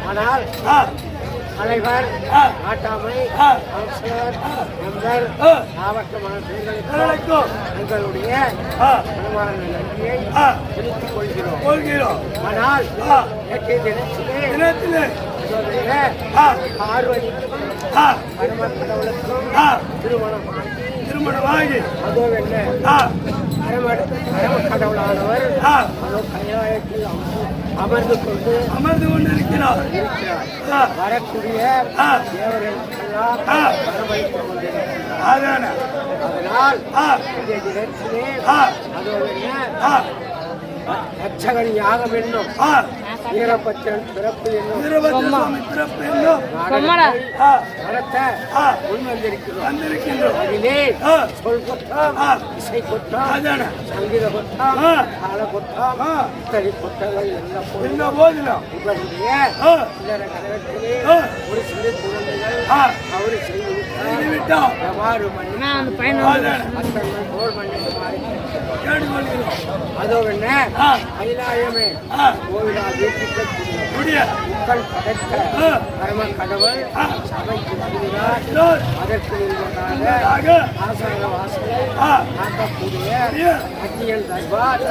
ஆனால் தலைவர் நாட்டாமை அமைச்சர் நண்பர் மாவட்ட மகளிர்களுக்கும் எங்களுடைய நன்றியை செலுத்திக் கொள்கிறோம். ஆனால் நேற்றைய தினத்திலே பார்வதிக்கும் பரமக்கடவுளுக்கும் திருமணமாகி அதோ என்ன பரமக்கடவுளானவர் அதோ கைலாயத்தில் அமர்ந்து கொண்டிருக்கிறார். வரக்கூடிய தேவர்களுக்கெல்லாம் வரவழைத்துக் கொண்டிருக்கிறார். அதனால் அதோ என்ன ரட்சகன் யாகம் என்னும் வீரபத்திரன் பிறப்பு என்னும் நடத்த வந்திருக்கின்றோம். அதிலே சொல் குற்றம், இசை குற்றம், சங்கீத குற்றம், கால குற்றம், இத்தனை குற்றங்கள் என்ன போதிலும் இவருடைய சிலர கழகத்திலே ஒரு சிறு குழந்தைகள் அவரு செய்துவிட்டார். எவ்வாறு தோல் மண்ணுமாறு அதோ என்ன கைலாயமே கோவிலா வீட்டுக்கு மக்கள் படைத்த பரம கடவுள் சபைக்கு வருகிறார். அதற்கு முன்பதாக ஆசார வாசலை காட்டக்கூடிய அத்தியல் தர்பார்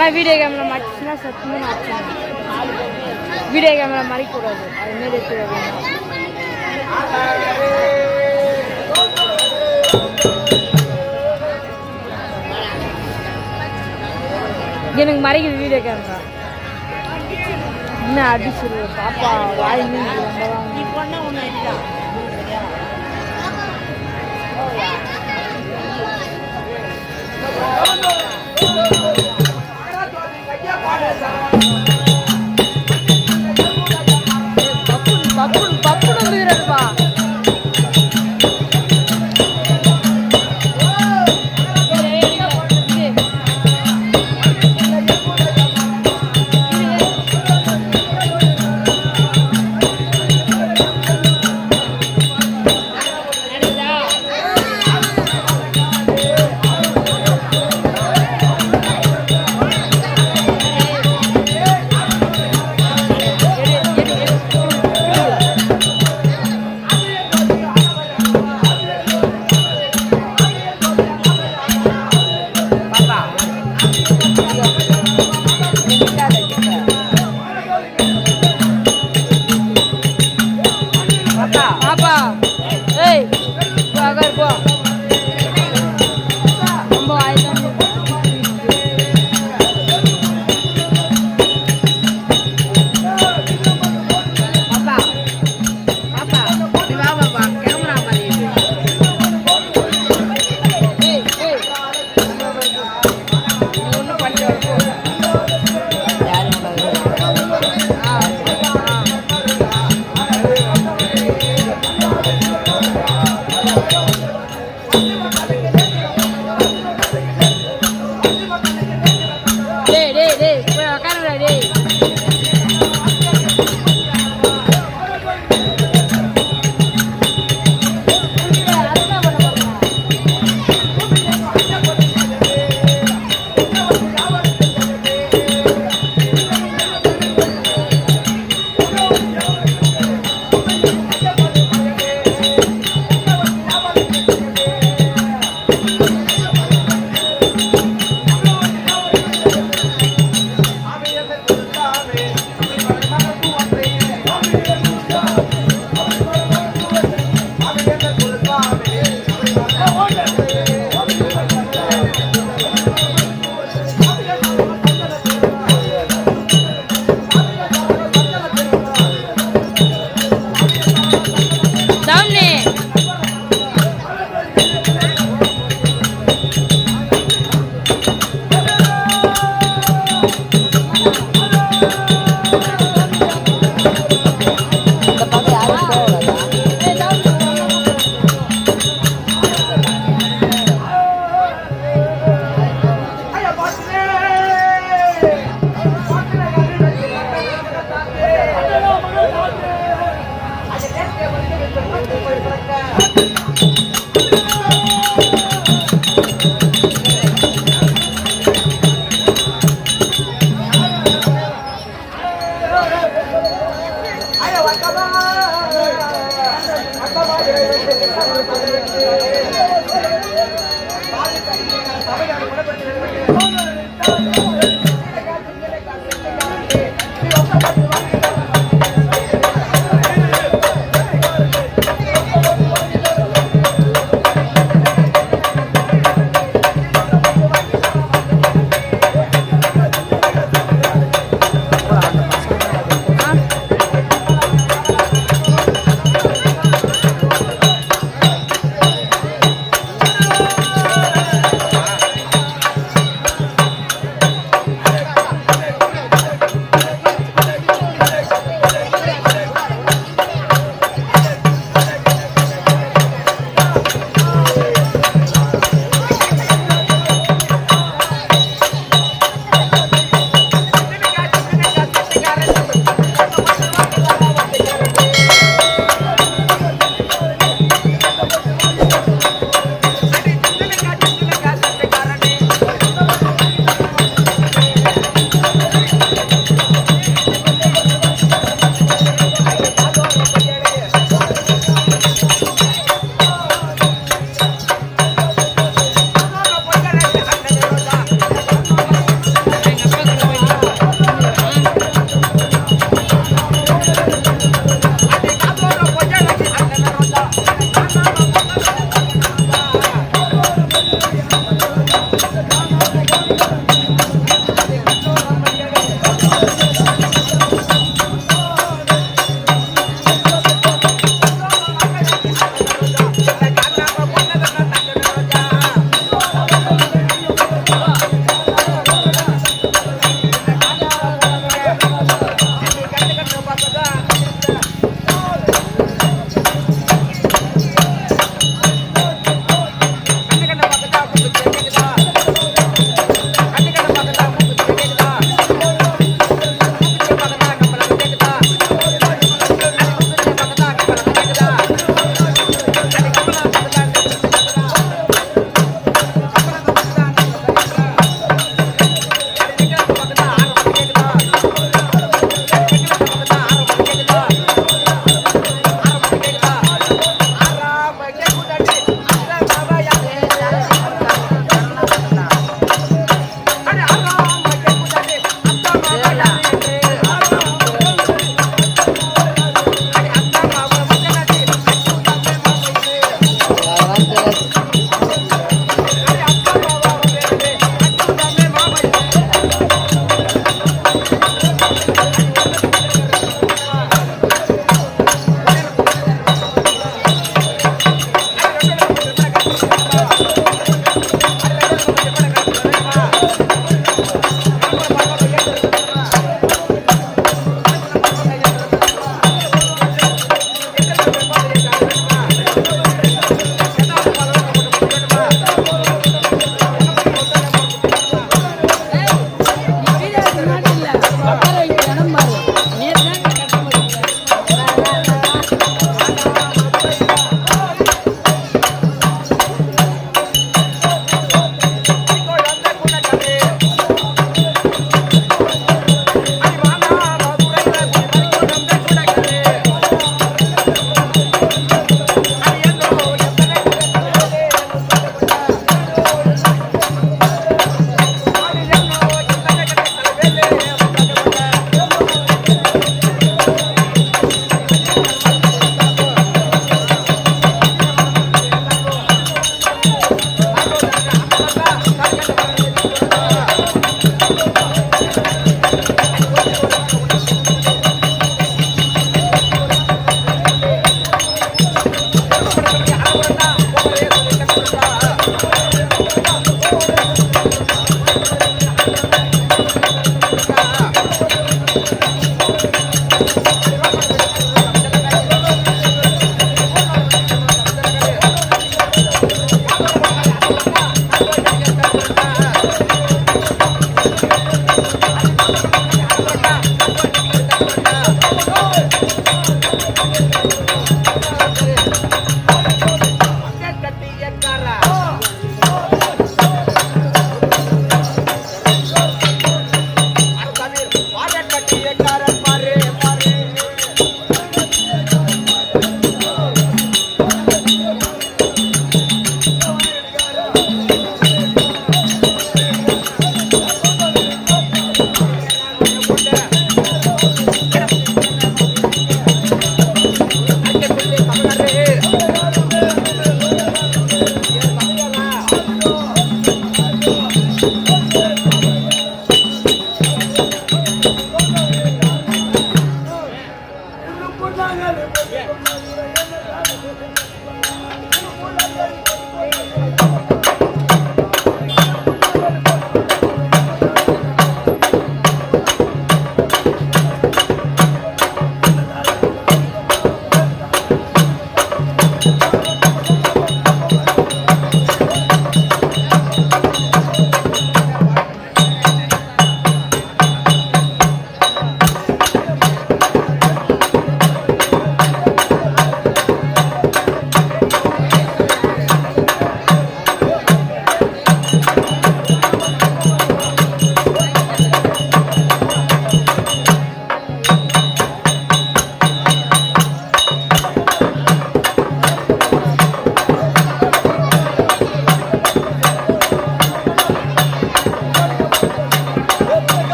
ஆனால் வீடியோ கேமரா மாட்டிச்சுன்னா சத்துமே மாட்டேன். வீடியோ கேமரா மறைக்கூடாது, அதுமாரி எடுத்து வரணும். எனக்கு மறைக்குது வீடியோ கேமரா. என்ன அடிச்சு பாப்பா வாய் மீன் பப்பு வந்துருப்பா.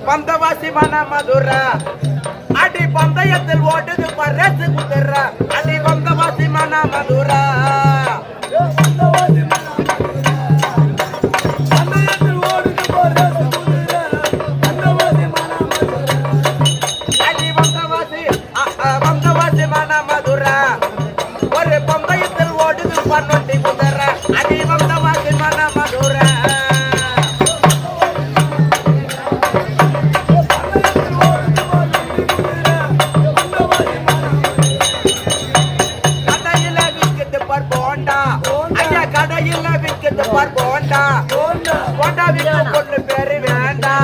பந்தவாசி மன மதுரா அடி பந்தயத்தில் ஓட்டுது பரசு குதிரா அடி பந்தவாசி மன மதுரா அடி பந்தவாசி மன மதுரா ஒரு பந்தயத்தில் ஓடுது பன்னொட்டி குதிரா அடி பந்தவாசி மன மதுரா கடையில் விற்கிறது பார் போண்டா போண்டா விற்க பொண்ணு பேரு வேண்டா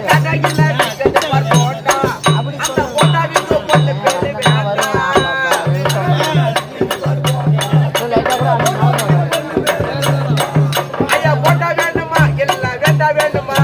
கடையில் விற்கிறது பார் போண்டா அந்த போண்டா விற்க பொண்ணு பேரு வேண்டா ஐயா போண்டா வேணுமா இல்ல வேண்டா வேணுமா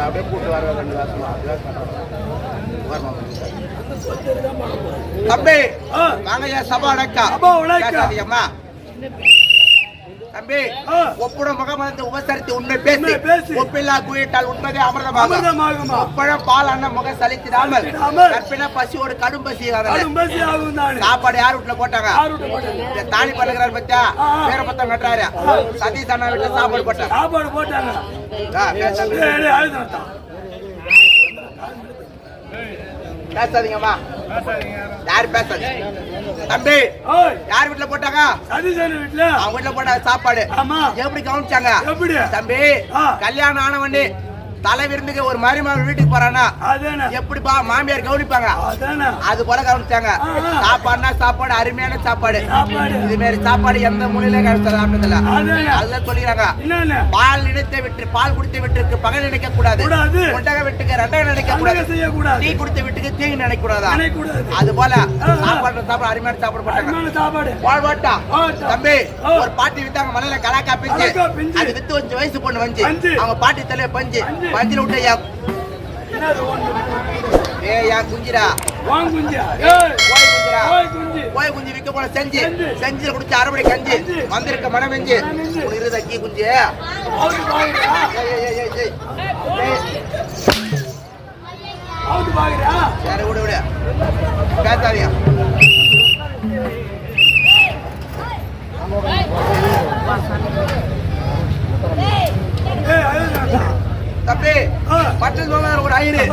அப்படியே கூட்டு வர 2 வருஷமா தம்பி வாங்க சபா உடைக்கா அம்மா தம்பி ஒப்புட முகமது உபசரித்து உண்மை பேசி ஒப்பில்லா குயிட்டால் உண்மைதே அமிர்தமாகும் ஒப்பழம் பால் அண்ணன் முகம் சலித்திடாமல் கற்பின பசியோடு கடும் பசி சாப்பாடு யார் வீட்டுல போட்டாங்க தாலி பண்ணுகிறாரு பத்தியா பேர பத்தம் கட்டுறாரு சதீஷ் அண்ணா வீட்டுல சாப்பாடு போட்டாங்க பேசாதீங்கம்மா யாரு பேசாது தம்பி யார் வீட்டுல போட்டாங்க அவங்க வீட்டுல போட்ட சாப்பாடு எப்படி கவனிச்சாங்க தம்பி கல்யாணம் ஆன வண்டி தலை விருந்துக்கு ஒரு மருமகன் வீட்டுக்கு போறானா எப்படிப்பா மாமியார் கவனிப்பாங்க அது போல கவனிச்சாங்க சாப்பாடுனா சாப்பாடு அருமையான சாப்பாடு இது மாதிரி சாப்பாடு எந்த மூலையில சாப்பிட்டதில்ல அதுதான் சொல்லிடுறாங்க பால் நினைத்த விட்டு பால் குடித்த வீட்டுக்கு பகல் நினைக்க கூடாது ஒட்டக வீட்டுக்கு ரெண்டகம் நினைக்க கூடாது டீ குடித்த வீட்டுக்கு தீங்கு நினைக்க கூடாதா அது போல சாப்பாடு அருமையான சாப்பாடு போட்டாங்க பால் போட்டா தம்பி ஒரு பாட்டி வித்தாங்க மலையில கலாக்கா பிஞ்சு அது வித்து 5 வயசு பொண்ணு வந்து அவங்க பாட்டி தலைய பஞ்சு பஞ்சில விட்டயா ஏயா குஞ்சிரா கோய் குஞ்சு விற்க போன செஞ்சில குடிச்சு அரைபடி கஞ்சி வந்திருக்க மனம் வெஞ்சு இருதக்கி குஞ்சு சரி விடு விடு பேசாதியா தம்பி பட்டல் ஒரு ஐயரு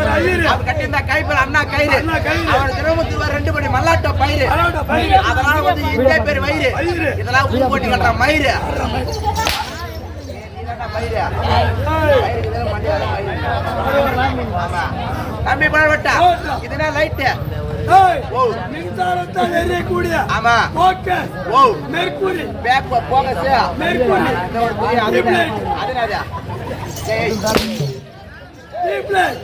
அவர் கட்டியிருந்தா கைப்பர் அண்ணா கயிறு அவர் தினமும் 2 மணி மல்லாட்ட பயிறு அதனால வந்து இந்த பேர் வயிறு இதெல்லாம் ஊர் போட்டி கட்டுற மயிறு தம்பி பழவட்டா இதுனா லைட்டு ஆமா மெர்க்குரி பேக் போகஸ் அதனால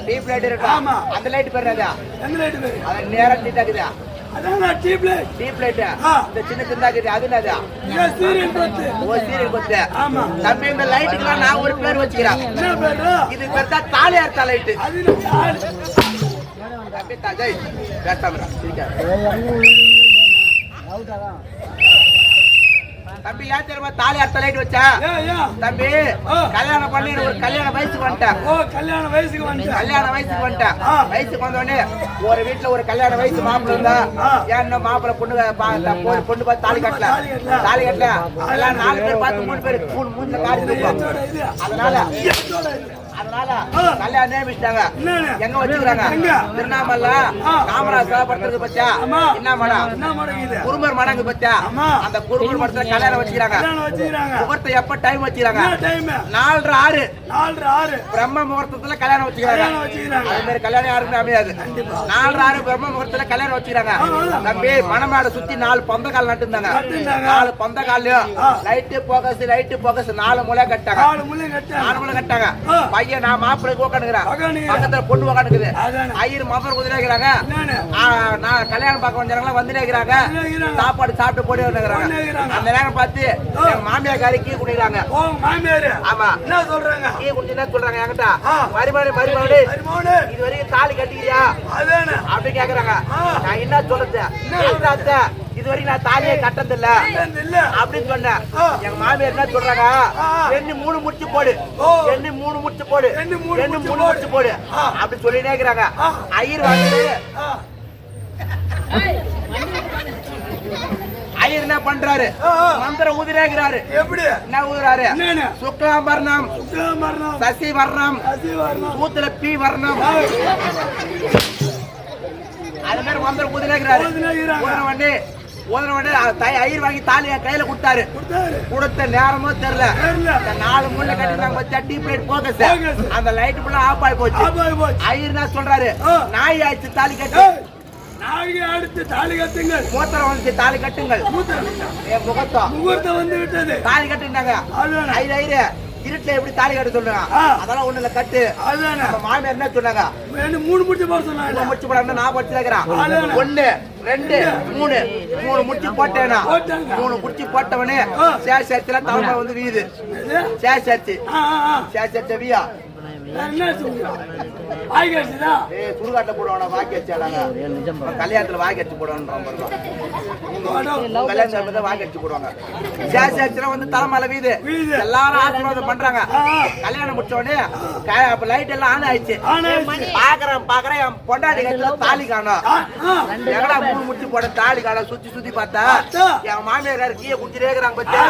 டீப் லைட் இருக்கு ஆமா அந்த லைட் பேர்றதா அந்த லைட் பேர் அது நேரா டீட்டாக்குதா அதான டீப் லைட் இந்த சின்ன சின்னதாக்குது அதுனதா இது சீரியல் பத்து ஓ சீரியல் பத்து ஆமா தம்பி இந்த லைட்டுக்கு நான் ஒரு பேர் வச்சிக்கிறேன் என்ன பேர் இது பேர் தான் தாலியார் லைட் அது தம்பி தாஜை பேசாமடா சரியா தம்பி ஏன் தெரியுமா தாலியார் லைட் வச்சா தம்பி கல்யாணம் பண்ணி ஒரு கல்யாண வயசுக்கு வந்துட்டேன் வயசுக்கு வந்த உடனே ஒரு வீட்டுல ஒரு கல்யாண வயசு மாப்பிள்ள இருந்தா ஏன் மாப்பிள்ள பொண்ணு பார்த்து தாலி கட்டல எல்லாம் 4 பேர் பார்த்து 3 பேர் மூணுல காசு அதனால கல்யாணம் நியமிச்சிட்டாங்க எங்க வச்சுக்கிறாங்க திருவண்ணாமலை காமராஜ் சாப்பிடுறது பச்சா என்ன மடம் குறும்பர் மடங்கு பச்சா அந்த குறும்பர் மடத்துல கல்யாணம் வச்சுக்கிறாங்க முகூர்த்தம் எப்ப டைம் வச்சுக்கிறாங்க 4:06 பிரம்ம முகூர்த்தத்துல கல்யாணம் வச்சுக்கிறாங்க அது மாதிரி கல்யாணம் யாருக்குமே அமையாது 4:06 பிரம்ம முகூர்த்தத்துல கல்யாணம் வச்சுக்கிறாங்க தம்பி மணமாட சுத்தி 4 பந்தக்கால் நட்டு இருந்தாங்க 4 பந்தக்காலையும் லைட்டு போகஸ் 4 முளை கட்டாங்க பையன் நான் மாப்பிள்ளை உட்காந்துக்கிறேன் பக்கத்துல பொண்ணு உட்காந்துக்குது ஐயர் மாப்பிள்ளை குதிரைக்கிறாங்க நான் கல்யாணம் பார்க்க வந்தாங்களா வந்து நேக்கிறாங்க சாப்பாடு சாப்பிட்டு போட்டு வந்துக்கிறாங்க அந்த நேரம் பார்த்து எங்க மாமியாக்காரி கீ குடிக்கிறாங்க ஆமா என்ன சொல்றாங்க கீ குடிச்சு என்ன சொல்றாங்க என்கிட்ட மருமகனே இது வரைக்கும் தாலி கட்டிக்கிறியா அப்படி கேக்குறாங்க நான் என்ன சொல்றது இது வரைக்கும் நான் தாலியை கட்டது இல்ல அப்படின்னு சொன்னேன் எங்க மாமியார் என்ன சொல்றாங்க 3 முடிச்சு போடு அப்படி சொல்லிட்டே இருக்கிறாங்க ஐயர் ஐயர் என்ன பண்றாரு மந்திரம் ஊதிராகிறாரு எப்படி என்ன ஊதுறாரு சுக்லாம்பர்ணம் சசி வர்ணம் சூத்துல பி வர்ணம் அது மாதிரி மந்திரம் ஊதிராகிறாரு ஐயர் வாங்கி தாலியா கையில கொடுத்தாரு கொடுத்த நேரமோ தெரியல 4 மூணு கட்டிருந்தாங்க பச்சா டீப் லைட் போகஸ் அந்த லைட் ஃபுல்லா ஆஃப் ஆகி போச்சு ஐயர் என்ன சொல்றாரு நாய் ஆயிடுச்சு தாலி கட்டு தாலி கட்டுங்கள் மூத்தரம் வந்து தாலி கட்டுங்கள் முகூர்த்தம் வந்து விட்டது தாலி கட்டுனாங்க ஐயர் இருட்டுல எப்படி தாலி கட்ட சொல்றாங்க அதெல்லாம் ஒண்ணுல கட்டு மாமியார் என்ன சொன்னாங்க 3 முடிச்சு போட சொன்னாங்க முடிச்சு போடாம நான் படிச்சிருக்கிறேன் 1 2 3 முடிச்சு போட்டேனா 3 முடிச்சு போட்டவனே சேஷத்துல தலைமை வந்து வீது சேஷர்ச்சி வியா என்ன சொல்லுங்க வாய்க்கு அடிச்சுதான் சுடுகாட்டில் போடுவாங்க வாக்கி வச்சாடாங்க கல்யாணத்துல வாக்கி அடிச்சு போடுவாங்க கல்யாணத்துல வாக்கி அடிச்சு போடுவாங்க சேஷம் வந்து தலைமலை வீடு எல்லாரும் ஆசீர்வாதம் பண்றாங்க கல்யாணம் முடிச்ச உடனே அப்ப லைட் எல்லாம் ஆன் ஆயிடுச்சு பாக்குறேன் என் பொண்டாட்டி கையில தாலி காணும் எங்கடா மூணு முடிச்சு போட தாலி காணும் சுத்தி பார்த்தா எங்க மாமியார் கீழே குடிச்சிட்டே இருக்கிறாங்க பச்சா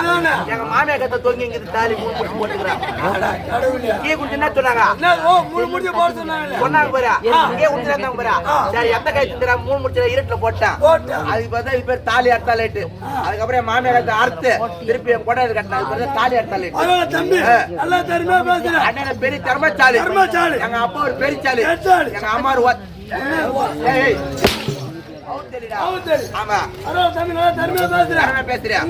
எங்க மாமியார் கத்த தொங்கி இங்க தாலி மூணு முடிச்சு போட்டுக்கிறாங்க கீழே குடிச்சு என்ன சொன்னாங்க சொன்னாங்க பாரு இங்கே குடிச்சிருந்தாங்க பாரு சரி எந்த கை தின்றா மூணு முடிச்சு இருட்டுல போட்டான் அதுக்கு பார்த்தா இது பேர் தாலி அறுத்தா லைட்டு அதுக்கப்புறம் என் மாமியார் அறுத்து திருப்பி பொண்டாட்டி கட்டினா அது பார்த்தா தாலி அறுத்தா லைட்டு அண்ணன் பெரிய தர்மச்சாலி எங்க அப்பா ஒரு பெரியச்சாலி எங்க அம்மா ஒரு ஆமா பேசுறேன்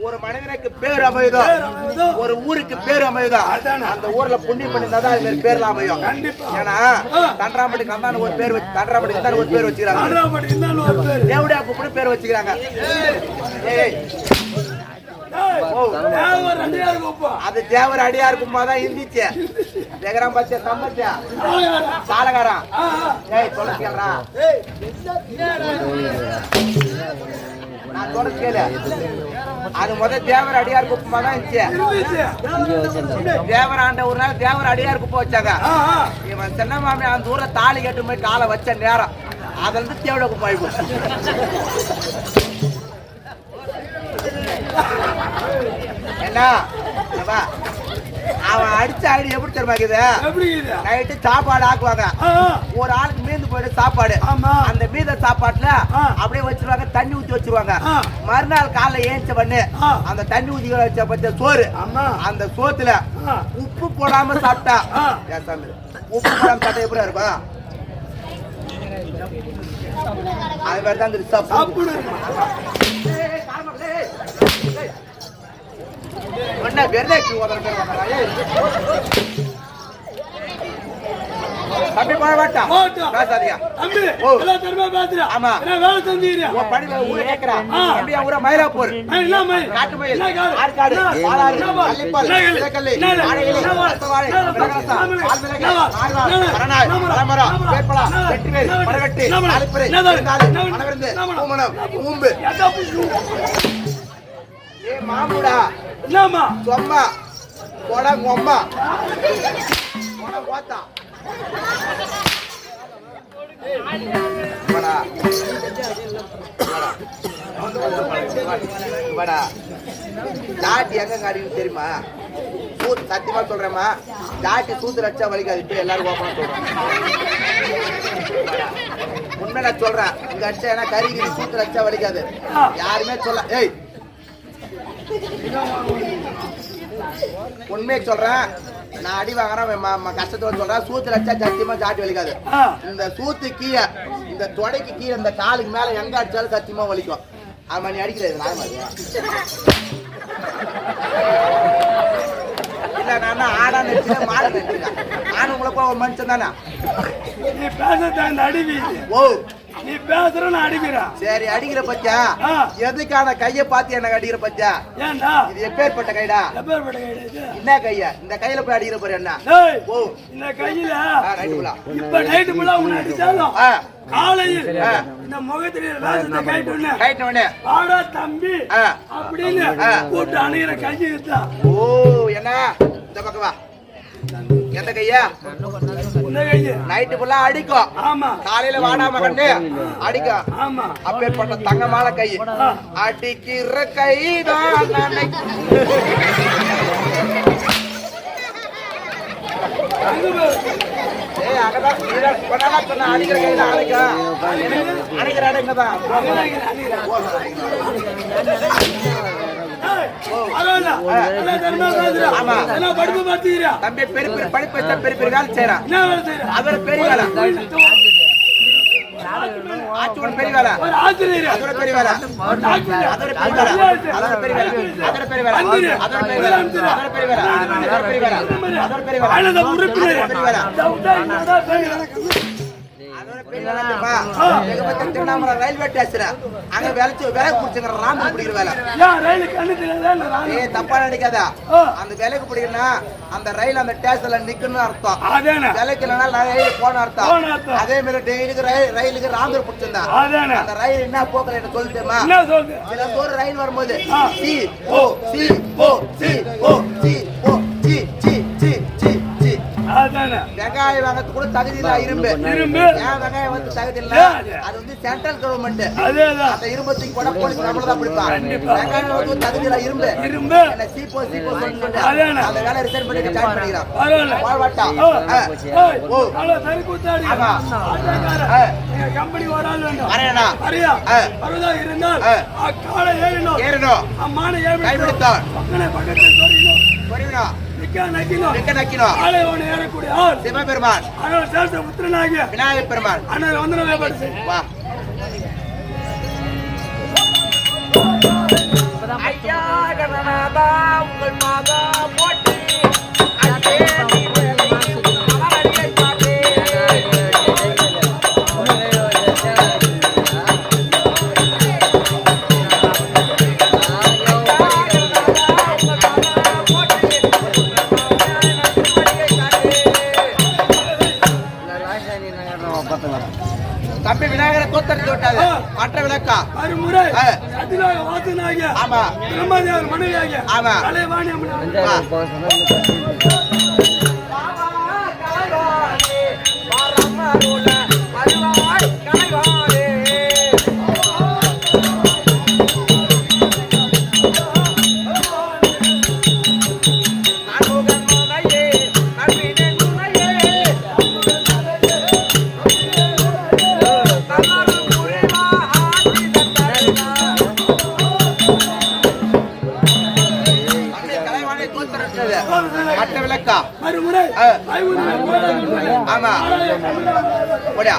ஒரு மனிதனுக்கு பேர் அமையுதோ ஒரு ஊருக்கு பேர் அமையுதோ அந்த ஊர்ல புண்ணியம் பண்ணிருந்தாதான் அது மாதிரி பேர்ல அமையும் ஏன்னா தண்டராம்பட்டி கந்தான ஒரு பேர் வச்சு தண்டராம்பட்டி கந்தான ஒரு பேர் வச்சுக்கிறாங்க தேவடியா கூப்பிட்டு பேர் வச்சுக்கிறாங்க அது தேவர் அடியா இருக்கும்போதான் இருந்துச்சு ஜெகராம் பச்சை சம்பத்தியா சாலகாரம் ஏய் சொல்ல கேள்றா நான் சொல்ல கேளு அது முதல் தேவர் அடியார் குப்பமா தான் இருந்துச்சு தேவர் ஆண்ட ஒரு நாள் தேவர் அடியார் குப்பை வச்சாங்க இவன் சின்ன மாமி அந்த ஊர்ல தாலி கட்டு போய் காலை வச்ச நேரம் அதுல இருந்து தேவட குப்பை ஆயிடும் என்ன அவன் அடிச்ச ஐடி எப்படி தெரியுமா நைட்டு சாப்பாடு ஆக்குவாங்க ஒரு ஆளுக்கு மீந்து போயிட்டு சாப்பாடு அந்த மீத சாப்பாட்டுல அப்படியே வச்சிருவாங்க தண்ணி ஊத்தி வச்சிருவாங்க மறுநாள் காலைல ஏஞ்ச பண்ணு அந்த தண்ணி ஊத்தி வச்ச பச்ச சோறு அந்த சோத்துல உப்பு போடாம சாப்பிட்டா உப்பு போடாம சாப்பிட்டா எப்படி இருக்கும் அது மாதிரி தான் என்ன வெர்லேக்கு ஓதற தம்பி போட மாட்டா பேசாதீங்க தம்பி எல்லாம் தர்மா பேசுறா ஆமா நான் வேலை செஞ்சீங்க ஓ படி ஊரே கேக்குறா தம்பி ஊரே மயிலாப்பூர் இல்ல மயில் காட்டு மயில் ஆர்காடு பாலாறு கள்ளிப்பால் இலக்கல்லி ஆடையிலே சவாரி விலகரசா ஆல்மிலக ஆர்வார் பரணாய் பரமரா வேப்பளா வெட்டிவேல் பரகட்டி ஆலிப்பறை நாலு மணவிருந்து பூமணம் பூம்பு ஏ மாமுடா என்னம்மா சொம்மா போடா கொம்மா போடா போத்தா படா படா ஜாட்டி எங்க காடின்னு தெரியுமா சத்தியமா சொல்றேம்மா ஜாட்டி சூத்து ரச்சா வலிக்காது இப்ப எல்லாரும் ஓப்பனா சொல்றேன் உண்மை நான் சொல்றேன் இங்க அடிச்சா ஏன்னா கறிக்கு சூத்து ரச்சா வலிக்காது யாருமே சொல்ல ஏய் உண்மையை சொல்றேன் நான் அடி வாங்குறேன் கஷ்டத்தோட சொல்றேன் சூத்துல வச்சா சத்தியமா ஜாட்டி வலிக்காது இந்த சூத்து கீழே இந்த தொடைக்கு கீழே இந்த காலுக்கு மேல எங்க அடிச்சாலும் சத்தியமா வலிக்கும் ஆமா நீ அடிக்கிறது நான் இல்ல நான் ஆடா நினைச்சேன் மாட நினைச்சேன் நானும் உங்களுக்கு ஒரு மனுஷன் தானே நீ பேசுறது அடிவி ஓ நீ பேசுற நான் அடிக்கிறேன் சரி அடிக்கிற பச்சா எதுக்கான கைய பார்த்து எனக்கு அடிக்கிற பச்சா ஏன்டா இது எப்பேற்பட்ட கைடா எப்பேற்பட்ட கைடா என்ன கையா இந்த கையில போய் அடிக்கிற பாரு என்ன ஓ இந்த கையில இப்ப நைட் ஃபுல்லா உன்னை அடிச்சாலும் காலையில் இந்த முகத்திலே ராசத்தை கைட்டோனே ஆடா தம்பி அப்படின்னு கூட்டு அணுகிற கையை இருந்தா ஓ என்ன இந்த பக்கம் வா எந்த கையா நைட்டு ஃபுல்லா அடிக்கும் ஆமா காலையில வாடாம கண்டு அடிக்கும் ஆமா அப்பேற்பட்ட தங்கமான கை அடிக்கிற கைதான் அடிக்கிற கைதான் அடிக்கிற இடங்கதான் தம்பி பெரிய பெரிய படிப்பு பெரிய பெரிய வேலை செய்யறான் அதோட பெரிய வேலை ஆட்சியோட பெரிய வேலை அதோட பெரிய வேலை அதோட பெரிய வேலை அதோட பெரிய வேலை அதோட பெரிய வேலை அதோட பெரிய வேலை அதோட பெரிய வேலை அதோட பெரிய வேலை அதோட பெரிய வேலை அதோட பெரிய வேலை அதோட திருவண்ணாமலை ரயில்வே ஸ்டேஷன் அங்க விலை குடிச்சுங்க ராமர் பிடிக்கிற வேலை. தப்பா நினைக்காத, அந்த விலைக்கு பிடிக்கணும்னா அந்த ரயில் அந்த ஸ்டேஷன்ல நிக்கணும்னு அர்த்தம். விலைக்கு இல்லைன்னா ரயில் போன அர்த்தம். அதே மாதிரி டெய்லிக்கு ரயிலுக்கு ராமர் பிடிச்சிருந்தா அந்த ரயில் என்ன போக்கல சொல்லிட்டேமா. சில ஒரு ரயில் வரும்போது சி ஓ சி ஓ சி ஓ சி ஓ சி சி சி சி சி வெங்காயம் வாங்கறது கூட தகுதி இல்ல. இரும்பு ஏன் வெங்காயம் வந்து தகுதி இல்ல? அது வந்து சென்ட்ரல் கவர்மெண்ட். அந்த இரும்பத்துக்கு கூட போலீஸ் நம்மளதான் பிடிப்பாங்க. வெங்காயம் வந்து தகுதி இல்ல. இரும்பு என்ன சீப்போ சீப்போ சொல்லிட்டு அந்த வேலை ரிசைன் பண்ணி ஜாயின் பண்ணிக்கிறான். வாழ்வாட்டா கம்பெனி ஒரு ஆள் வேண்டும். வரேனா வரியா வரதா இருந்தால் காலை ஏறணும் ஏறணும் அம்மான ஏறணும் கைவிடுத்தான் பக்கத்தில் சொரியணும் சொரியணும் நிக்க நக்கினோம் காலை ஒன்று ஏறக்கூடிய ஆள் சிவபெருமான். அதனால சேஷ புத்திரனாகிய விநாயகப் பெருமான். அண்ணன் வந்து வேப்படுச்சு வா ஐயா கணநாதா உங்கள் மாதா போட்டி தம்பி விநாயகரை தோத்தரித்து விட்டாது. மற்ற விளக்கா மறுமுறை வாசனாகிய ஆமா பிரம்மதேவர் மனைவியாகிய ஆமா கலைவாணி மற்ற விளக்கா மறுமுறை ஆமா போடா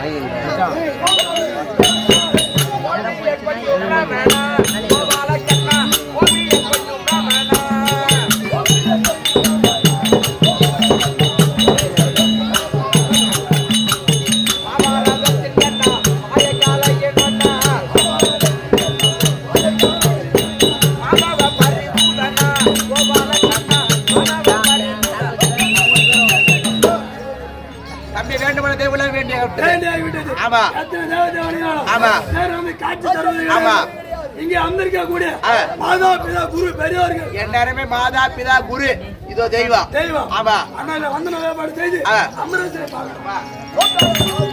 ஆமா ஆமா ஆமா இங்க அமெரிக்கா கூட மாதா பிதா குரு பெரியவர்கள் எல்லாருமே மாதா பிதா குரு இதோ தெய்வம் தெய்வம் ஆமா அண்ணா வந்தன வேபாடு செய்து அமரேஸ்வரர் பார்க்கலாம்.